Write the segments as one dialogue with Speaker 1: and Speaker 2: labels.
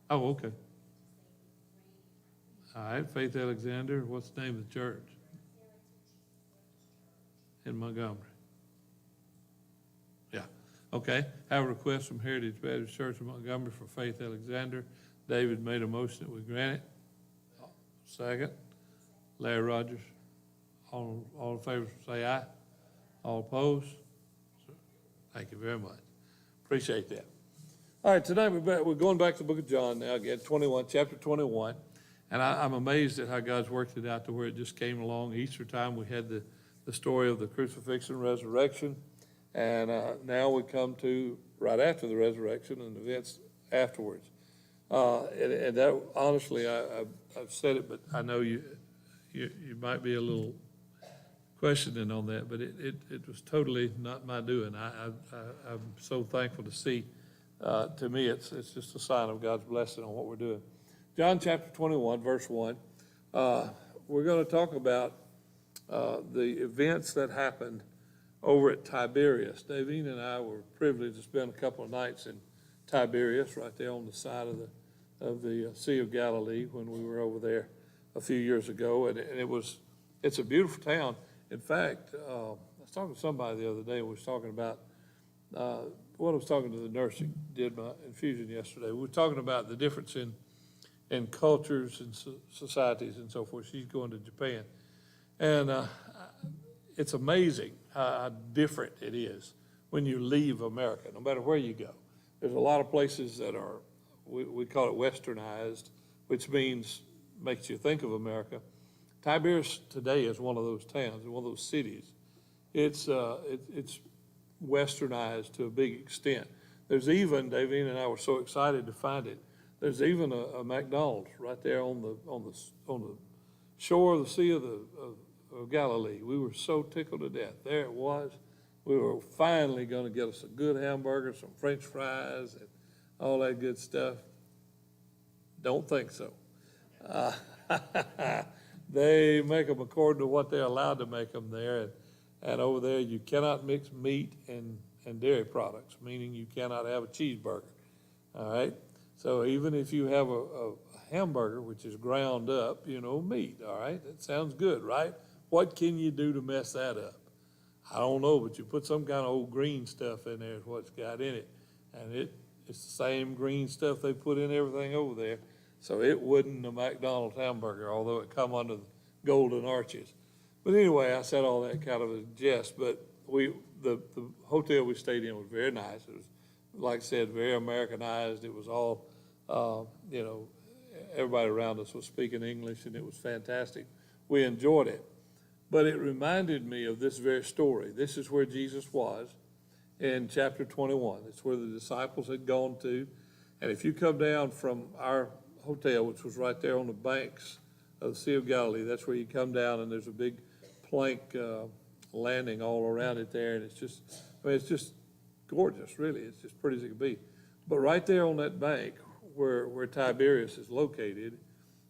Speaker 1: Oh, okay. All right, Faith Alexander, what's the name of the church? In Montgomery. Yeah, okay. Have a request from Heritage Baptist Church of Montgomery for Faith Alexander. David made a motion that we grant it. Second. Larry Rogers. All in favor, say aye. All opposed? Thank you very much. Appreciate that. All right, tonight we're going back to the book of John now again, chapter 21. And I'm amazed at how God's worked it out to where it just came along. Easter time, we had the story of the crucifixion and resurrection. And now we come to right after the resurrection and events afterwards. And that, honestly, I've said it, but I know you might be a little questioning on that, but it was totally not my doing. I'm so thankful to see. To me, it's just a sign of God's blessing on what we're doing. John chapter 21, verse 1. We're going to talk about the events that happened over at Tiberias. Davine and I were privileged to spend a couple of nights in Tiberias, right there on the side of the Sea of Galilee when we were over there a few years ago, and it's a beautiful town. In fact, I was talking to somebody the other day. We was talking about I was talking to the nurse who did my infusion yesterday. We were talking about the difference in cultures and societies and so forth. She's going to Japan, and it's amazing how different it is when you leave America, no matter where you go. There's a lot of places that are, we call it westernized, which means makes you think of America. Tiberias today is one of those towns, one of those cities. It's westernized to a big extent. There's even, Davine and I were so excited to find it, there's even a McDonald's right there on the shore of the Sea of Galilee. We were so tickled to death. There it was. We were finally going to get us a good hamburger, some French fries, and all that good stuff. Don't think so. They make them according to what they're allowed to make them there. And over there, you cannot mix meat and dairy products, meaning you cannot have a cheeseburger. All right? So even if you have a hamburger, which is ground up, meat, all right? That sounds good, right? What can you do to mess that up? I don't know, but you put some kind of old green stuff in there is what's got in it. And it's the same green stuff they put in everything over there. So it wasn't a McDonald's hamburger, although it come under the golden arches. But anyway, I said all that kind of a jest. But the hotel we stayed in was very nice. It was, like I said, very Americanized. It was all, everybody around us was speaking English, and it was fantastic. We enjoyed it. But it reminded me of this very story. This is where Jesus was in chapter 21. It's where the disciples had gone to. And if you come down from our hotel, which was right there on the banks of the Sea of Galilee, that's where you come down, and there's a big plank landing all around it there. And it's just gorgeous, really. It's just pretty as it can be. But right there on that bank where Tiberias is located,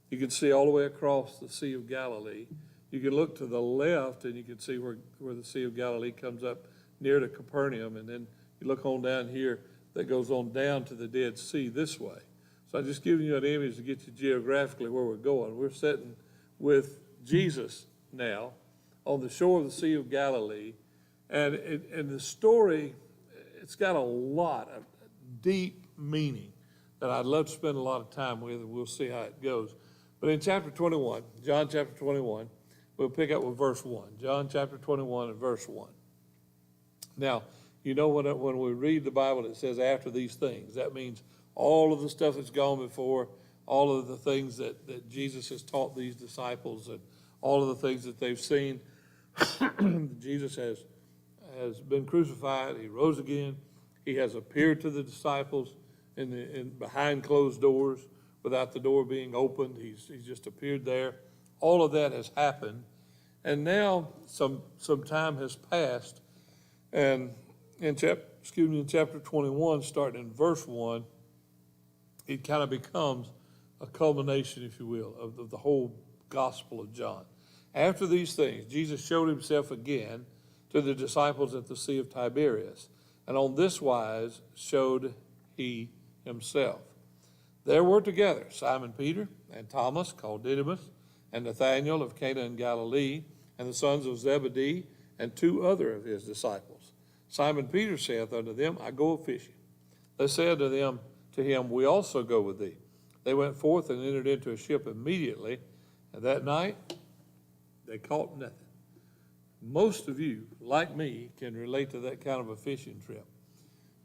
Speaker 1: you can see all the way across the Sea of Galilee. You can look to the left, and you can see where the Sea of Galilee comes up near to Capernaum, and then you look on down here that goes on down to the Dead Sea this way. So I'm just giving you an image to get you geographically where we're going. We're sitting with Jesus now on the shore of the Sea of Galilee, and the story, it's got a lot of deep meaning that I'd love to spend a lot of time with, and we'll see how it goes. But in chapter 21, John chapter 21, we'll pick up with verse 1. John chapter 21 and verse 1. Now, when we read the Bible, it says after these things. That means all of the stuff that's gone before, all of the things that Jesus has taught these disciples, and all of the things that they've seen. Jesus has been crucified. He rose again. He has appeared to the disciples in behind closed doors without the door being opened. He's just appeared there. All of that has happened. And now some time has passed. And in chapter 21, starting in verse 1, it kind of becomes a culmination, if you will, of the whole Gospel of John. After these things, Jesus showed himself again to the disciples at the Sea of Tiberias, and on this wise showed he himself. There were together Simon Peter and Thomas, called Didymus, and Nathanael of Cana in Galilee, and the sons of Zebedee, and 2 other of his disciples. Simon Peter saith unto them, I go a fishing. They said to him, we also go with thee. They went forth and entered into a ship immediately, and that night they caught nothing. Most of you, like me, can relate to that kind of a fishing trip.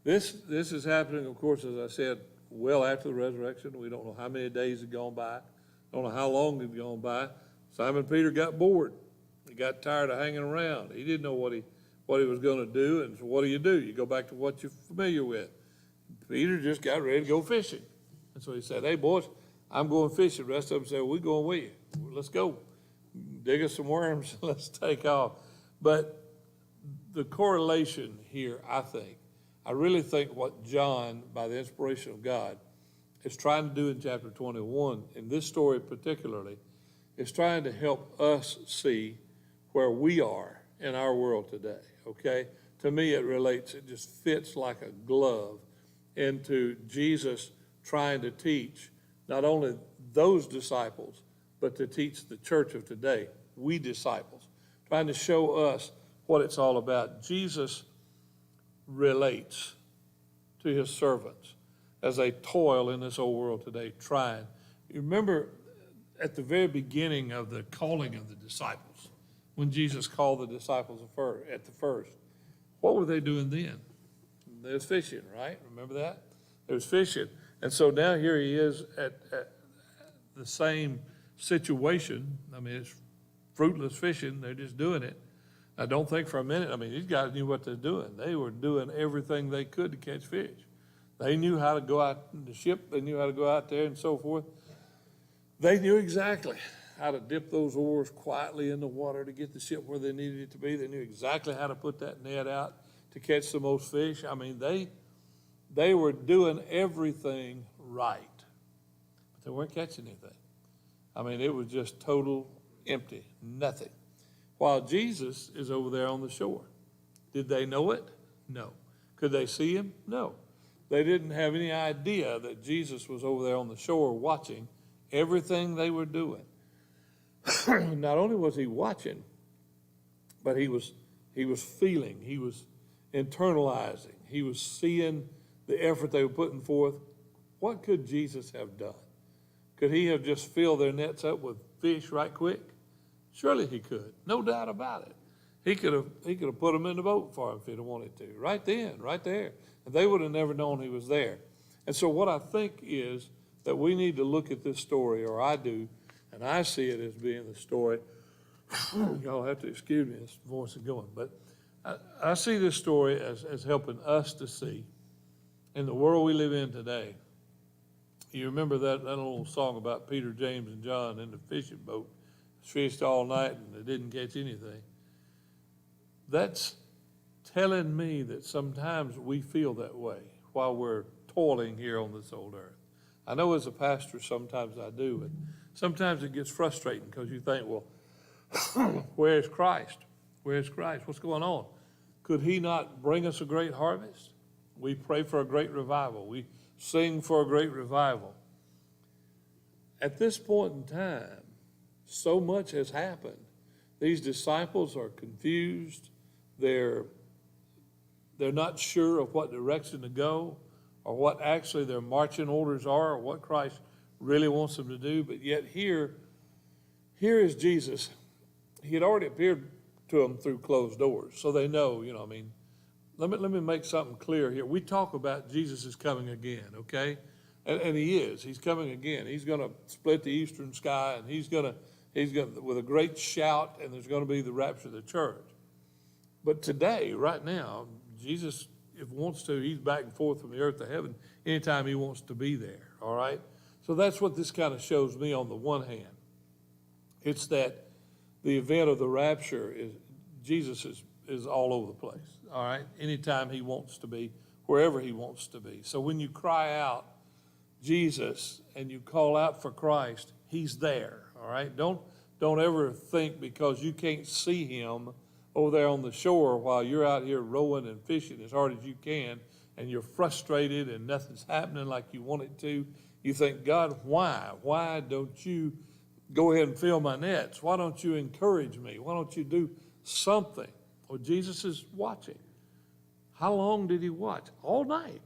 Speaker 1: This is happening, of course, as I said, well after the resurrection. We don't know how many days had gone by. Don't know how long had gone by. Simon Peter got bored. He got tired of hanging around. He didn't know what he was going to do. And so what do? You go back to what you're familiar with. Peter just got ready to go fishing. And so he said, hey, boys, I'm going fishing. The rest of them said, we're going with you. Let's go. Dig us some worms. Let's take off. But the correlation here, I really think what John, by the inspiration of God, is trying to do in chapter 21, in this story particularly, is trying to help us see where we are in our world today, okay? To me, it just fits like a glove into Jesus trying to teach not only those disciples, but to teach the church of today, we disciples, trying to show us what it's all about. Jesus relates to his servants as they toil in this old world today, trying. You remember at the very beginning of the calling of the disciples, when Jesus called the disciples at the first, what were they doing then? They was fishing, right? Remember that? They was fishing. And so now here he is at the same situation. I mean, it's fruitless fishing. They're just doing it. I don't think for a minute, these guys knew what they're doing. They were doing everything they could to catch fish. They knew how to go out in the ship. They knew how to go out there and so forth. They knew exactly how to dip those oars quietly in the water to get the ship where they needed it to be. They knew exactly how to put that net out to catch the most fish. They were doing everything right, but they weren't catching anything. It was just total empty, nothing. While Jesus is over there on the shore. Did they know it? No. Could they see him? No. They didn't have any idea that Jesus was over there on the shore watching everything they were doing. Not only was he watching, but he was feeling, he was internalizing, he was seeing the effort they were putting forth. What could Jesus have done? Could he have just filled their nets up with fish right quick? Surely he could, no doubt about it. He could have put them in the boat for him if he'd have wanted to, right then, right there. And they would have never known he was there. And so what I think is that we need to look at this story, or I do, and I see it as being the story. Y'all have to excuse me, this voice is going. But I see this story as helping us to see in the world we live in today. You remember that old song about Peter, James, and John in the fishing boat? Fished all night and they didn't catch anything. That's telling me that sometimes we feel that way while we're toiling here on this old earth. I know as a pastor sometimes I do, but sometimes it gets frustrating because you think, well, where's Christ? Where's Christ? What's going on? Could he not bring us a great harvest? We pray for a great revival. We sing for a great revival. At this point in time, so much has happened. These disciples are confused. They're not sure of what direction to go or what actually their marching orders are or what Christ really wants them to do. But yet here is Jesus. He had already appeared to them through closed doors, so they know, Let me make something clear here. We talk about Jesus is coming again, okay? And he is. He's coming again. He's going to split the eastern sky, and he's going to with a great shout, and there's going to be the rapture of the church. But today, right now, Jesus, if he wants to, he's back and forth from the earth to heaven anytime he wants to be there, all right? So that's what this kind of shows me on the one hand. It's that the event of the rapture is Jesus is all over the place, all right? Anytime he wants to be, wherever he wants to be. So when you cry out Jesus and you call out for Christ, he's there, all right? Don't ever think because you can't see him over there on the shore while you're out here rowing and fishing as hard as you can and you're frustrated and nothing's happening like you want it to, you think, God, why? Why don't you go ahead and fill my nets? Why don't you encourage me? Why don't you do something? Well, Jesus is watching. How long did he watch? All night.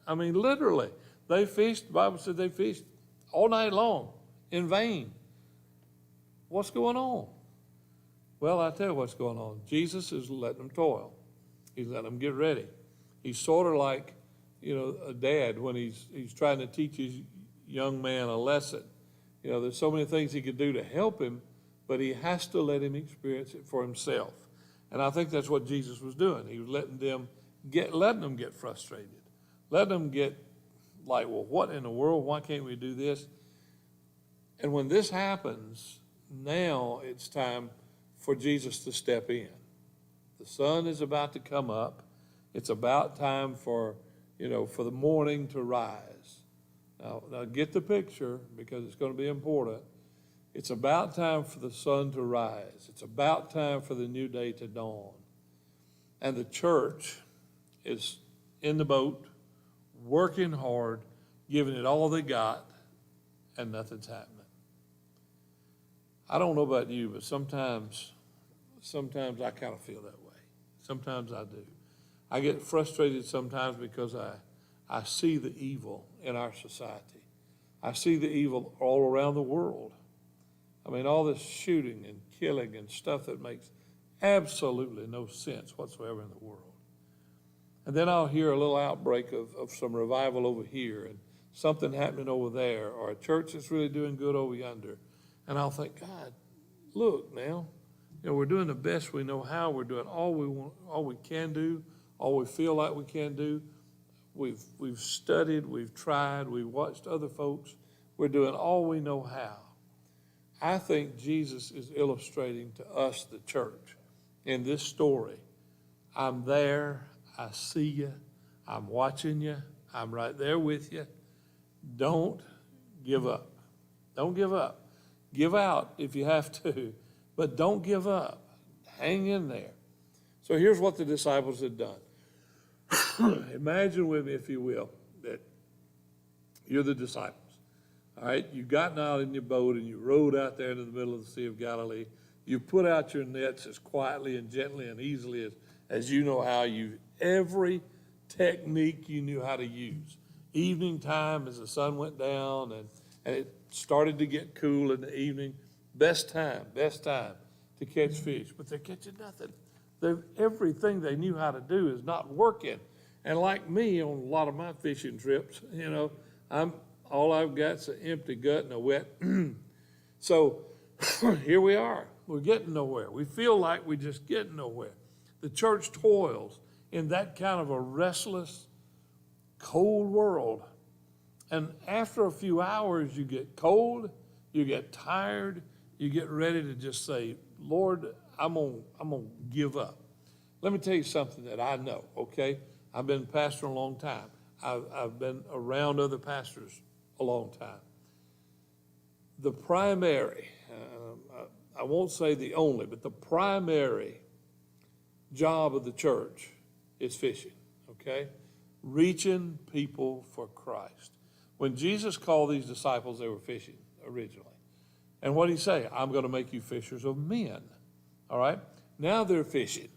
Speaker 1: I mean, literally. They fished, the Bible said they fished all night long in vain. What's going on? Well, I tell you what's going on. Jesus is letting them toil. He's letting them get ready. He's sort of like, a dad when he's trying to teach his young man a lesson. There's so many things he could do to help him, but he has to let him experience it for himself. And I think that's what Jesus was doing. He was letting them get frustrated, letting them get like, well, what in the world? Why can't we do this? And when this happens, now it's time for Jesus to step in. The sun is about to come up. It's about time for the morning to rise. Now get the picture because it's going to be important. It's about time for the sun to rise. It's about time for the new day to dawn. And the church is in the boat, working hard, giving it all they got, and nothing's happening. I don't know about you, but sometimes I kind of feel that way. Sometimes I do. I get frustrated sometimes because I see the evil in our society. I see the evil all around the world. I mean, all this shooting and killing and stuff that makes absolutely no sense whatsoever in the world. And then I'll hear a little outbreak of some revival over here and something happening over there, or a church that's really doing good over yonder. And I'll think, God, look now, we're doing the best we know how. We're doing all we can do, all we feel like we can do. We've studied, we've tried, we've watched other folks. We're doing all we know how. I think Jesus is illustrating to us, the church, in this story. I'm there, I see you, I'm watching you, I'm right there with you. Don't give up. Don't give up. Give out if you have to, but don't give up. Hang in there. So here's what the disciples had done. Imagine with me, if you will, that you're the disciples. All right, you've gotten out in your boat and you rowed out there into the middle of the Sea of Galilee. You put out your nets as quietly and gently and easily as you know how. Every technique you knew how to use. Evening time as the sun went down and it started to get cool in the evening. Best time to catch fish, but they're catching nothing. Everything they knew how to do is not working. And like me on a lot of my fishing trips, all I've got is an empty gut and a wet. So here we are. We're getting nowhere. We feel like we're just getting nowhere. The church toils in that kind of a restless, cold world. And after a few hours, you get cold, you get tired, you get ready to just say, Lord, I'm gonna give up. Let me tell you something that I know, okay? I've been pastoring a long time. I've been around other pastors a long time. The primary, I won't say the only, but the primary job of the church is fishing, okay? Reaching people for Christ. When Jesus called these disciples, they were fishing originally. And what did he say? I'm going to make you fishers of men, all right? Now they're fishing.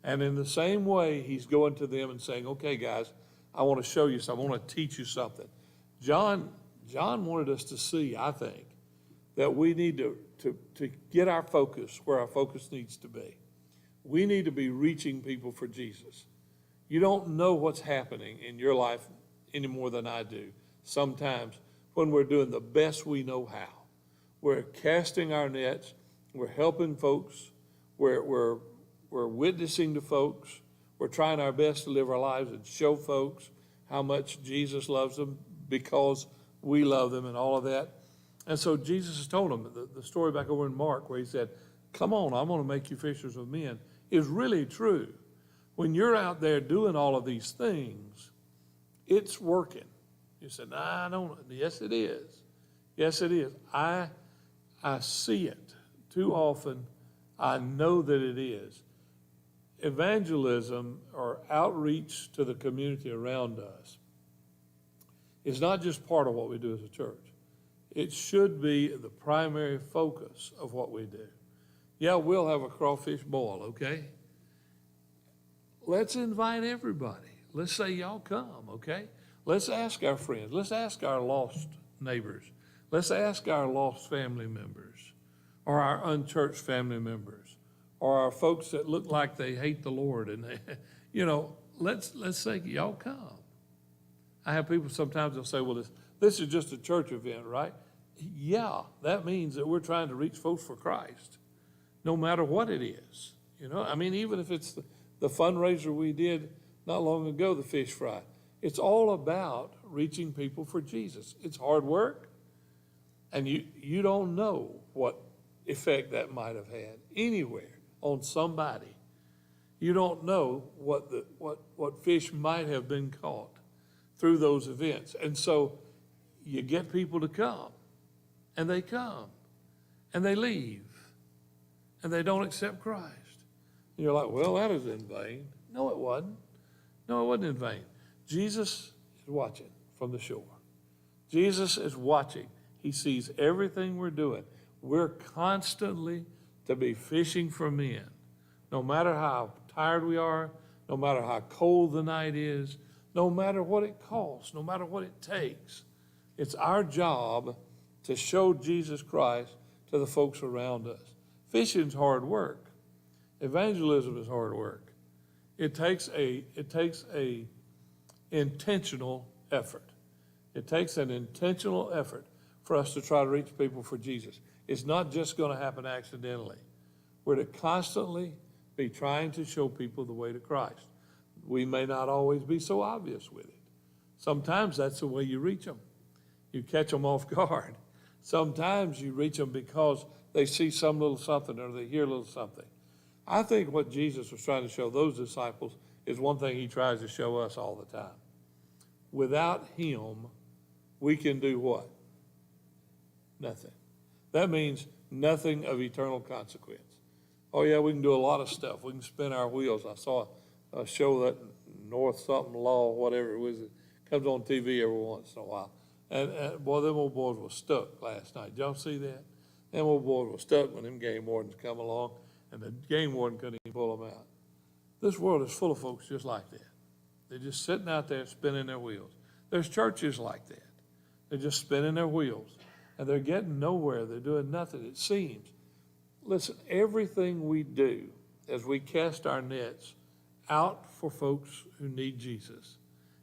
Speaker 1: And in the same way, he's going to them and saying, okay, guys, I want to show you something. I want to teach you something. John wanted us to see, I think, that we need to get our focus where our focus needs to be. We need to be reaching people for Jesus. You don't know what's happening in your life any more than I do. Sometimes when we're doing the best we know how. We're casting our nets, we're helping folks, we're witnessing to folks, we're trying our best to live our lives and show folks how much Jesus loves them because we love them and all of that. And so Jesus has told them, the story back over in Mark where he said, come on, I'm going to make you fishers of men, is really true. When you're out there doing all of these things, it's working. You said, nah, I don't. Yes, it is. Yes, it is. I see it too often. I know that it is. evangelism or outreach to the community around us is not just part of what we do as a church. It should be the primary focus of what we do. Yeah, we'll have a crawfish boil, okay? Let's invite everybody. Let's say, y'all come, okay? Let's ask our friends. Let's ask our lost neighbors. Let's ask our lost family members or our unchurched family members or our folks that look like they hate the Lord. And, let's say, y'all come. I have people sometimes they'll say, well, this is just a church event, right? Yeah, that means that we're trying to reach folks for Christ, no matter what it is. Even if it's the fundraiser we did not long ago, the fish fry, it's all about reaching people for Jesus. It's hard work, and you don't know what effect that might have had anywhere on somebody. You don't know what fish might have been caught through those events. And so you get people to come, and they come, and they leave, and they don't accept Christ. And you're like, well, that is in vain. No, it wasn't. No, it wasn't in vain. Jesus is watching from the shore. Jesus is watching. He sees everything we're doing. We're constantly to be fishing for men. No matter how tired we are, no matter how cold the night is, no matter what it costs, no matter what it takes, it's our job to show Jesus Christ to the folks around us. Fishing's hard work. Evangelism is hard work. It takes a intentional effort. It takes an intentional effort for us to try to reach people for Jesus. It's not just going to happen accidentally. We're to constantly be trying to show people the way to Christ. We may not always be so obvious with it. Sometimes that's the way you reach them. You catch them off guard. Sometimes you reach them because they see some little something or they hear a little something. I think what Jesus was trying to show those disciples is one thing he tries to show us all the time. Without him, we can do what? Nothing. That means nothing of eternal consequence. Oh yeah, we can do a lot of stuff. We can spin our wheels. I saw a show that North something law, whatever it was, it comes on TV every once in a while. And boy, them old boys were stuck last night. Did y'all see that? Them old boys were stuck when them game wardens come along, and the game warden couldn't even pull them out. This world is full of folks just like that. They're just sitting out there spinning their wheels. There's churches like that. They're just spinning their wheels, and they're getting nowhere. They're doing nothing, it seems. Listen, everything we do as we cast our nets out for folks who need Jesus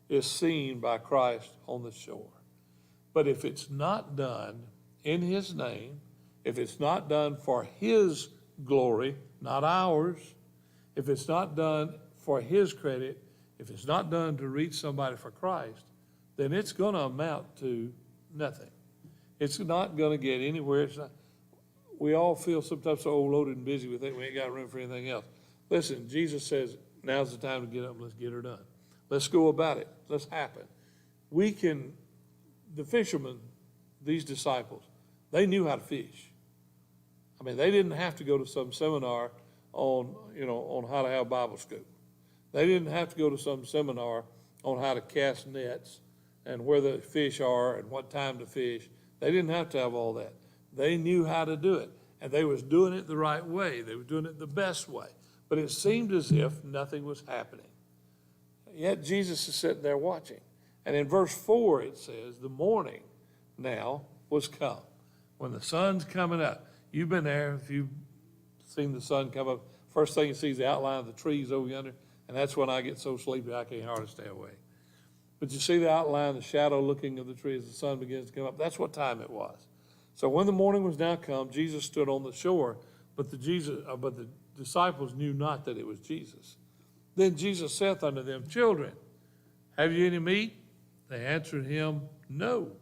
Speaker 1: is seen by Christ on the shore. But if it's not done in his name, if it's not done for his glory, not ours, if it's not done for his credit, if it's not done to reach somebody for Christ, then it's going to amount to nothing. It's not going to get anywhere. We all feel sometimes so overloaded and busy, we think we ain't got room for anything else. Listen, Jesus says, now's the time to get up and let's get her done. Let's go about it. Let's happen. The fishermen, these disciples, they knew how to fish. I mean, they didn't have to go to some seminar on how to have Bible school. They didn't have to go to some seminar on how to cast nets and where the fish are and what time to fish. They didn't have to have all that. They knew how to do it, and they was doing it the right way. They were doing it the best way. But it seemed as if nothing was happening. Yet Jesus is sitting there watching. And in verse 4 it says, the morning now was come. When the sun's coming up. You've been there, if you've seen the sun come up, first thing you see is the outline of the trees over yonder, and that's when I get so sleepy I can't hardly stay awake. But you see the outline, the shadow looking of the tree as the sun begins to come up. That's what time it was. So when the morning was now come, Jesus stood on the shore, but the disciples knew not that it was Jesus. Then Jesus saith unto them, children, have you any meat? They answered him, no.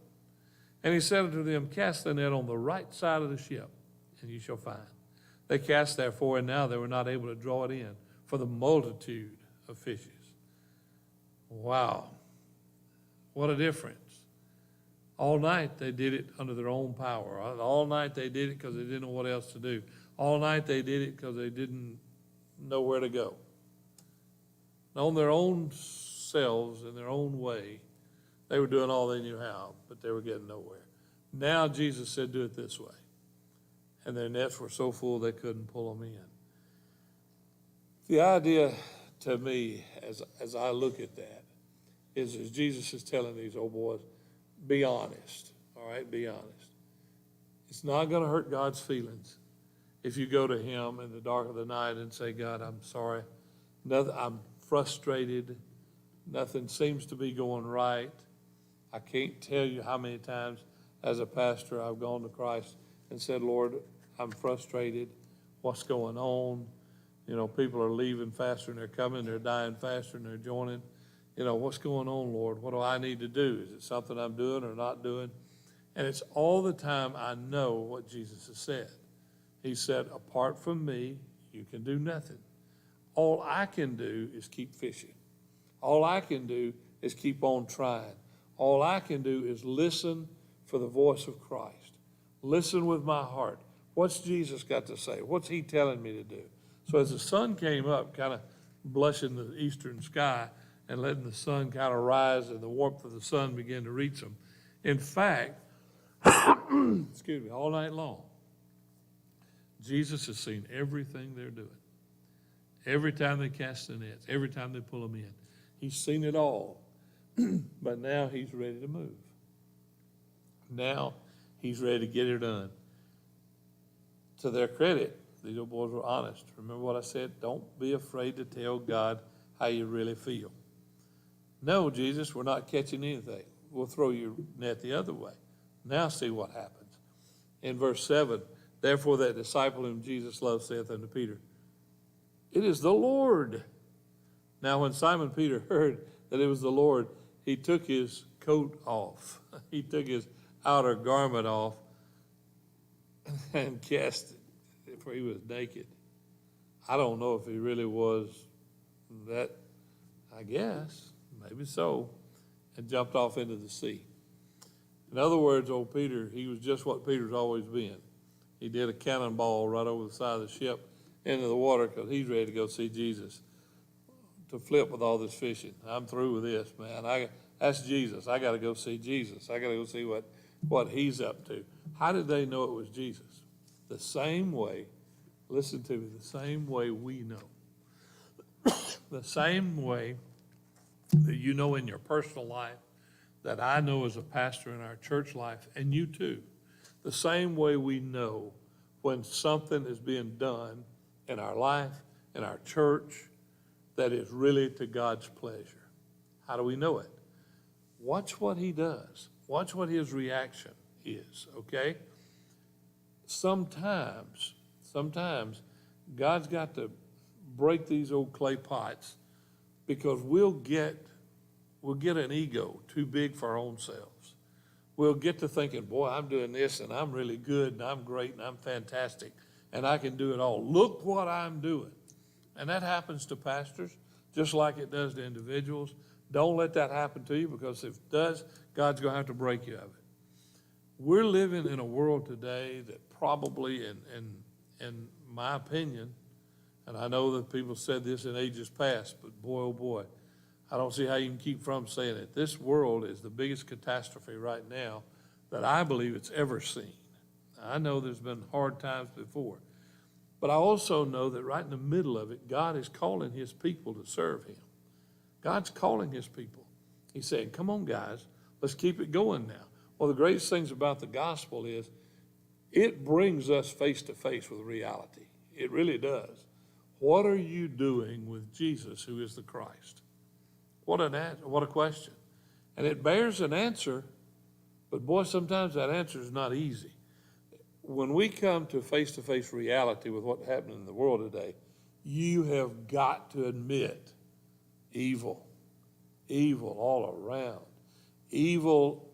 Speaker 1: And he said unto them, cast the net on the right side of the ship, and you shall find. They cast therefore, and now they were not able to draw it in, for the multitude of fishes. Wow. What a difference. All night they did it under their own power. All night they did it because they didn't know what else to do. All night they did it because they didn't know where to go. on their own selves, in their own way. They were doing all they knew how, but they were getting nowhere. Now Jesus said, do it this way. And their nets were so full they couldn't pull them in. The idea to me, as I look at that, is as Jesus is telling these old boys, be honest, all right, be honest. It's not going to hurt God's feelings if you go to him in the dark of the night and say, God, I'm sorry. I'm frustrated. Nothing seems to be going right. I can't tell you how many times as a pastor I've gone to Christ and said, Lord, I'm frustrated. What's going on? You know, people are leaving faster than they're coming. They're dying faster than they're joining. You know, what's going on, Lord? What do I need to do? Is it something I'm doing or not doing? And it's all the time I know what Jesus has said. He said, apart from me, you can do nothing. All I can do is keep fishing. All I can do is keep on trying. All I can do is listen for the voice of Christ. Listen with my heart. What's Jesus got to say? What's he telling me to do? So as the sun came up, kind of blushing the eastern sky and letting the sun kind of rise and the warmth of the sun begin to reach them. In fact, excuse me, all night long, Jesus has seen everything they're doing. Every time they cast the nets, every time they pull them in. He's seen it all. But now he's ready to move. Now he's ready to get it done. To their credit, these old boys were honest. Remember what I said? Don't be afraid to tell God how you really feel. No, Jesus, we're not catching anything. We'll throw your net the other way. Now see what happens. In verse 7, therefore that disciple whom Jesus loved saith unto Peter, it is the Lord. Now when Simon Peter heard that it was the Lord, he took his coat off. He took his outer garment off and cast it, for he was naked. I don't know if he really was that, I guess, maybe so, and jumped off into the sea. In other words, old Peter, he was just what Peter's always been. He did a cannonball right over the side of the ship into the water because he's ready to go see Jesus, to flip with all this fishing. I'm through with this, man. That's Jesus. I got to go see Jesus. I got to go see what he's up to. How did they know it was Jesus? The same way, listen to me, the same way we know. The same way that you know in your personal life, that I know as a pastor in our church life, and you too. The same way we know when something is being done in our life, in our church, that is really to God's pleasure. How do we know it? Watch what he does. Watch what his reaction is, okay? Sometimes God's got to break these old clay pots because we'll get an ego too big for our own selves. We'll get to thinking, boy, I'm doing this and I'm really good and I'm great and I'm fantastic and I can do it all. Look what I'm doing. And that happens to pastors just like it does to individuals. Don't let that happen to you, because if it does, God's going to have to break you of it. We're living in a world today that probably, in my opinion, and I know that people said this in ages past, but boy, oh boy, I don't see how you can keep from saying it. This world is the biggest catastrophe right now that I believe it's ever seen. I know there's been hard times before, but I also know that right in the middle of it, God is calling his people to serve him. God's calling his people. He's saying, come on, guys, let's keep it going now. One of the greatest things about the gospel is it brings us face to face with reality. It really does. What are you doing with Jesus, who is the Christ? What a question. And it bears an answer, but boy, sometimes that answer is not easy. When we come to face-to-face reality with what's happening in the world today, you have got to admit evil all around. Evil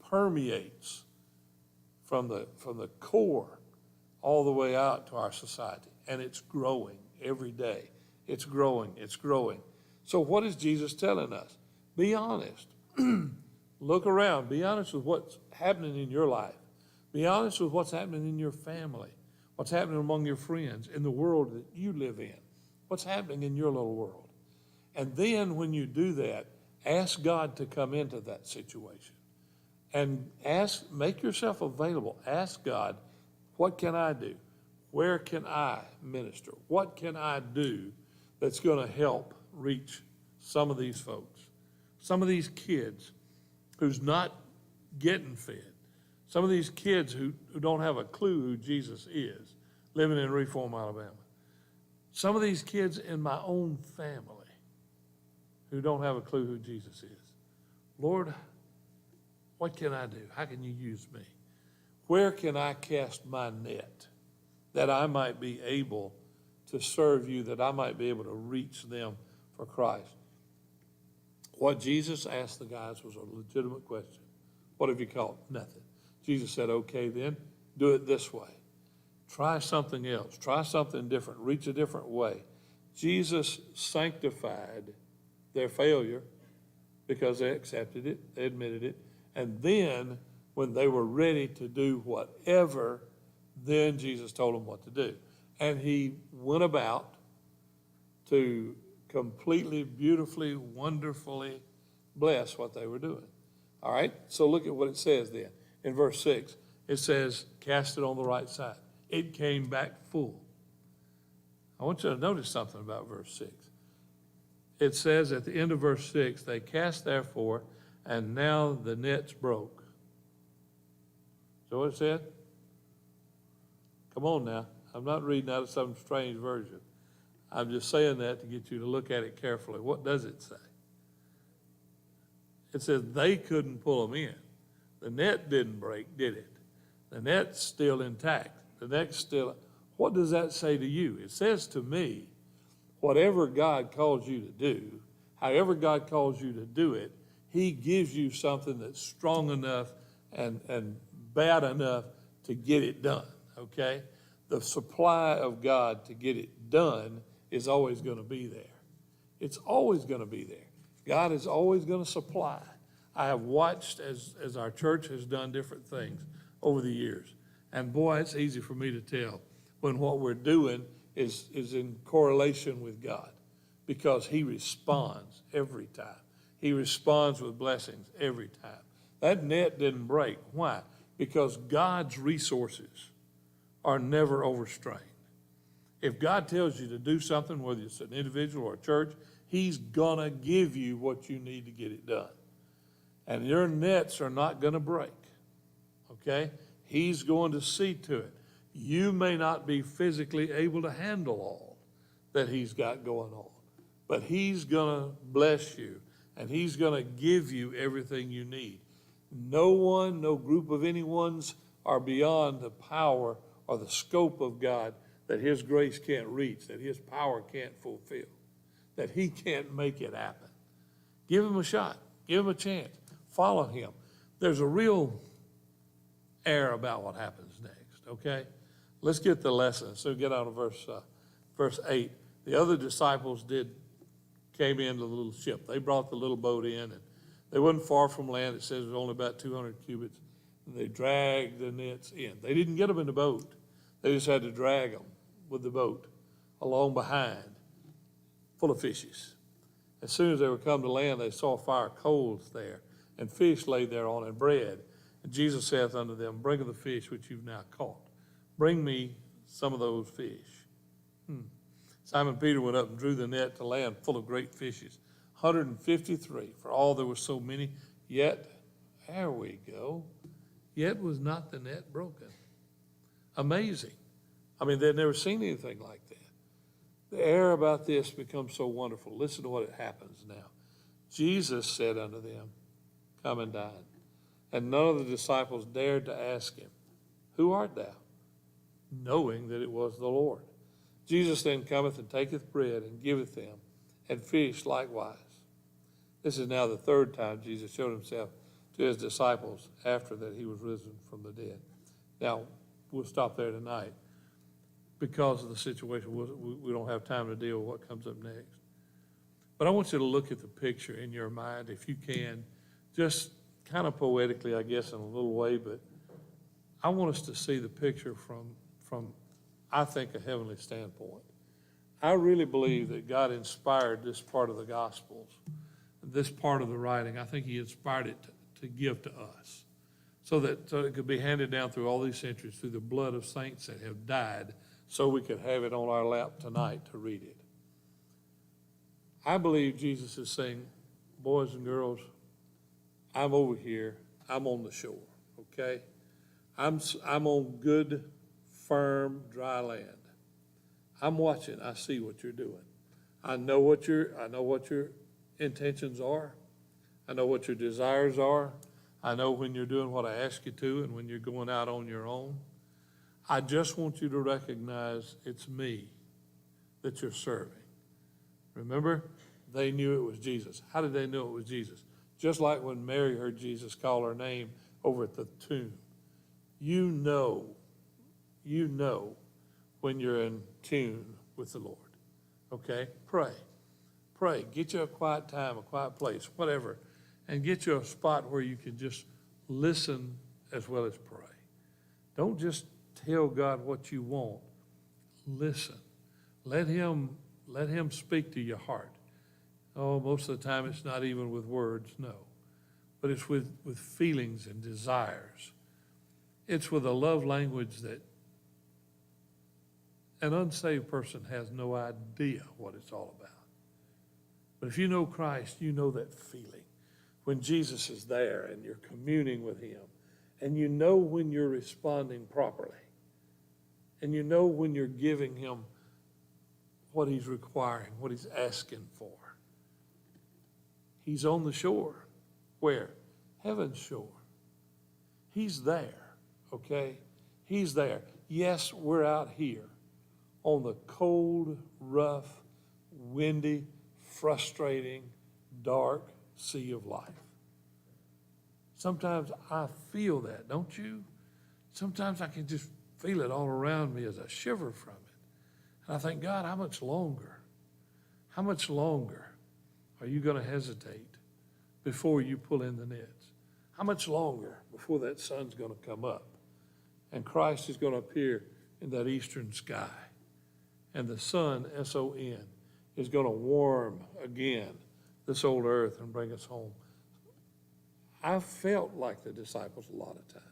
Speaker 1: permeates from the core all the way out to our society, and it's growing every day. It's growing. So what is Jesus telling us? Be honest. Look around. Be honest with what's happening in your life. Be honest with what's happening in your family, what's happening among your friends, in the world that you live in, what's happening in your little world. And then when you do that, ask God to come into that situation. And make yourself available. Ask God, what can I do? Where can I minister? What can I do that's going to help reach some of these folks, some of these kids who's not getting fed, some of these kids who don't have a clue who Jesus is, living in Reform, Alabama, some of these kids in my own family who don't have a clue who Jesus is. Lord, what can I do? How can you use me? Where can I cast my net that I might be able to serve you, that I might be able to reach them for Christ? What Jesus asked the guys was a legitimate question. What have you caught? Nothing. Jesus said, okay, then do it this way. Try something else. Try something different. Reach a different way. Jesus sanctified their failure because they accepted it, they admitted it, and then when they were ready to do whatever, then Jesus told them what to do. And he went about to completely, beautifully, wonderfully bless what they were doing. All right, so look at what it says then. In verse 6, it says, cast it on the right side. It came back full. I want you to notice something about verse 6. It says at the end of verse 6, they cast therefore, and now the net's broke. So what it said? Come on now. I'm not reading out of some strange version. I'm just saying that to get you to look at it carefully. What does it say? It says they couldn't pull them in. The net didn't break, did it? The net's still intact. The net's still. What does that say to you? It says to me, whatever God calls you to do, however God calls you to do it, he gives you something that's strong enough and bad enough to get it done, okay? The supply of God to get it done is always going to be there. It's always going to be there. God is always going to supply. I have watched as our church has done different things over the years. And boy, it's easy for me to tell when what we're doing is in correlation with God, because he responds every time. He responds with blessings every time. That net didn't break. Why? Because God's resources are never overstrained. If God tells you to do something, whether it's an individual or a church, he's going to give you what you need to get it done. And your nets are not going to break, okay? He's going to see to it. You may not be physically able to handle all that he's got going on, but he's going to bless you, and he's going to give you everything you need. No one, no group of anyone's are beyond the power or the scope of God that his grace can't reach, that his power can't fulfill, that he can't make it happen. Give him a shot. Give him a chance. Follow him. There's a real air about what happens next, okay? Let's get the lesson. So get on to verse 8. The other disciples came into the little ship. They brought the little boat in, and they wasn't far from land. It says it was only about 200 cubits. And they dragged the nets in. They didn't get them in the boat. They just had to drag them with the boat along behind, full of fishes. As soon as they were come to land, they saw fire coals there, and fish laid thereon, and bread. And Jesus saith unto them, bring of the fish which you've now caught. Bring me some of those fish. Simon Peter went up and drew the net to land full of great fishes, 153, for all there were so many. Yet, there we go, yet was not the net broken. Amazing. I mean, they'd never seen anything like that. The air about this becomes so wonderful. Listen to what it happens now. Jesus said unto them, come and dine. And none of the disciples dared to ask him, who art thou? Knowing that it was the Lord. Jesus then cometh and taketh bread and giveth them, and fish likewise. This is now the third time Jesus showed himself to his disciples after that he was risen from the dead. Now, we'll stop there tonight because of the situation. We don't have time to deal with what comes up next. But I want you to look at the picture in your mind, if you can, just kind of poetically, I guess, in a little way, but I want us to see the picture from I think, a heavenly standpoint. I really believe that God inspired this part of the Gospels, this part of the writing. I think he inspired it to give to us so it could be handed down through all these centuries, through the blood of saints that have died, so we could have it on our lap tonight to read it. I believe Jesus is saying, boys and girls, I'm over here. I'm on the shore, okay? I'm on good, firm, dry land. I'm watching. I see what you're doing. I know what your intentions are. I know what your desires are. I know when you're doing what I ask you to and when you're going out on your own. I just want you to recognize it's me that you're serving. Remember, they knew it was Jesus. How did they know it was Jesus? Just like when Mary heard Jesus call her name over at the tomb. You know when you're in tune with the Lord. Okay? Pray. Get you a quiet time, a quiet place, whatever, and get you a spot where you can just listen as well as pray. Don't just tell God what you want. Listen. Let him speak to your heart. Oh, most of the time it's not even with words, no. But it's with feelings and desires. It's with a love language that an unsaved person has no idea what it's all about. But if you know Christ, you know that feeling when Jesus is there and you're communing with him, and you know when you're responding properly, and you know when you're giving him what he's requiring, what he's asking for. He's on the shore. Where? Heaven's shore. He's there, okay? He's there. Yes, we're out here on the cold, rough, windy, frustrating, dark sea of life. Sometimes I feel that, don't you? Sometimes I can just feel it all around me as I shiver from it. And I think, God, how much longer? How much longer are you going to hesitate before you pull in the nets? How much longer before that sun's going to come up and Christ is going to appear in that eastern sky and the sun, S-O-N, is going to warm again this old earth and bring us home? I've felt like the disciples a lot of times.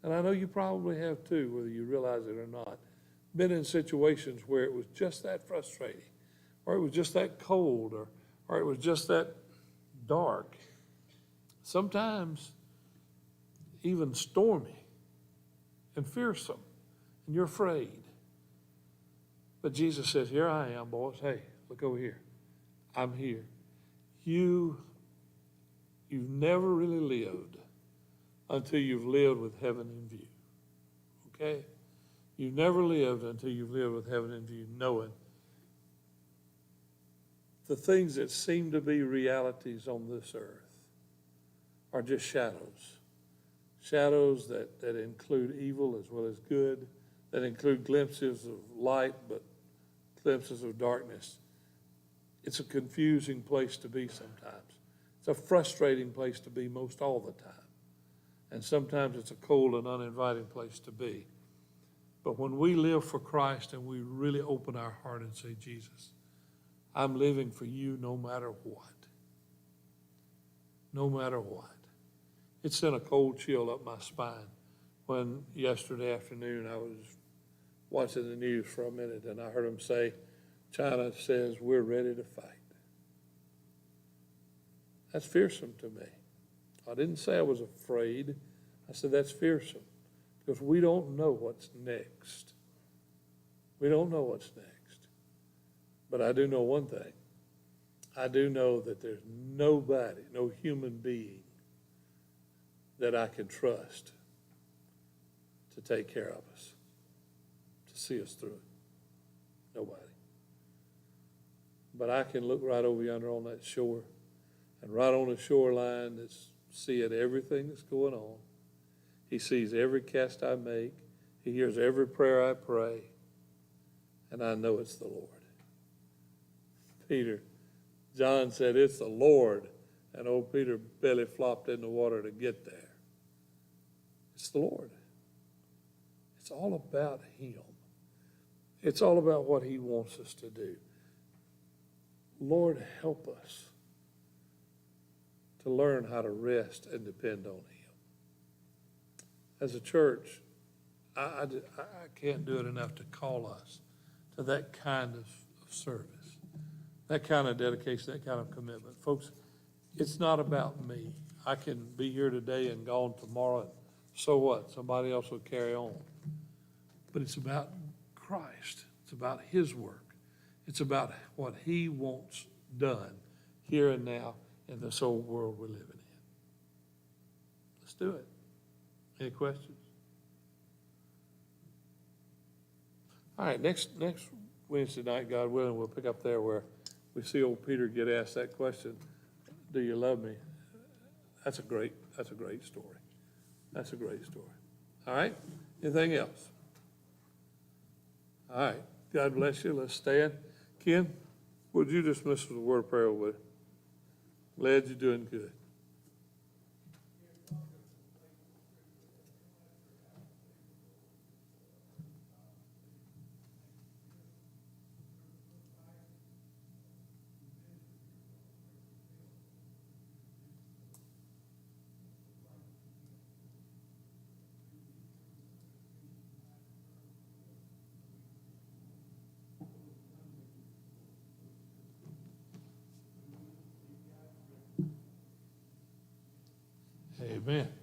Speaker 1: And I know you probably have too, whether you realize it or not. Been in situations where it was just that frustrating, or it was just that cold, or it was just that dark. Sometimes even stormy and fearsome, and you're afraid. But Jesus says, here I am, boys. Hey, look over here. I'm here. You've never really lived until you've lived with heaven in view, okay? You've never lived until you've lived with heaven in view, knowing the things that seem to be realities on this earth are just shadows. Shadows that include evil as well as good, that include glimpses of light, but glimpses of darkness. It's a confusing place to be sometimes. It's a frustrating place to be most all the time. And sometimes it's a cold and uninviting place to be. But when we live for Christ and we really open our heart and say, Jesus, I'm living for you no matter what. No matter what. It sent a cold chill up my spine when yesterday afternoon I was watching the news for a minute and I heard them say, China says we're ready to fight. That's fearsome to me. I didn't say I was afraid. I said that's fearsome because we don't know what's next. We don't know what's next. But I do know one thing. I do know that there's nobody, no human being that I can trust to take care of us, to see us through it. Nobody. But I can look right over yonder on that shore and right on the shoreline that's seeing everything that's going on. He sees every cast I make. He hears every prayer I pray. And I know it's the Lord. John said, it's the Lord. And old Peter belly flopped in the water to get there. It's the Lord. It's all about him. It's all about what he wants us to do. Lord, help us to learn how to rest and depend on him. As a church, I can't do it enough to call us to that kind of service, that kind of dedication, that kind of commitment. Folks, it's not about me. I can be here today and gone tomorrow, and so what? Somebody else will carry on. But it's about Christ. It's about his work. It's about what he wants done here and now in this old world we're living in. Let's do it. Any questions? All right, next Wednesday night, God willing, we'll pick up there where we see old Peter get asked that question, do you love me? That's a great story. That's a great story. All right, anything else? All right, God bless you. Let's stand. Ken, would you dismiss with a word of prayer with? Glad you're doing good. Amen.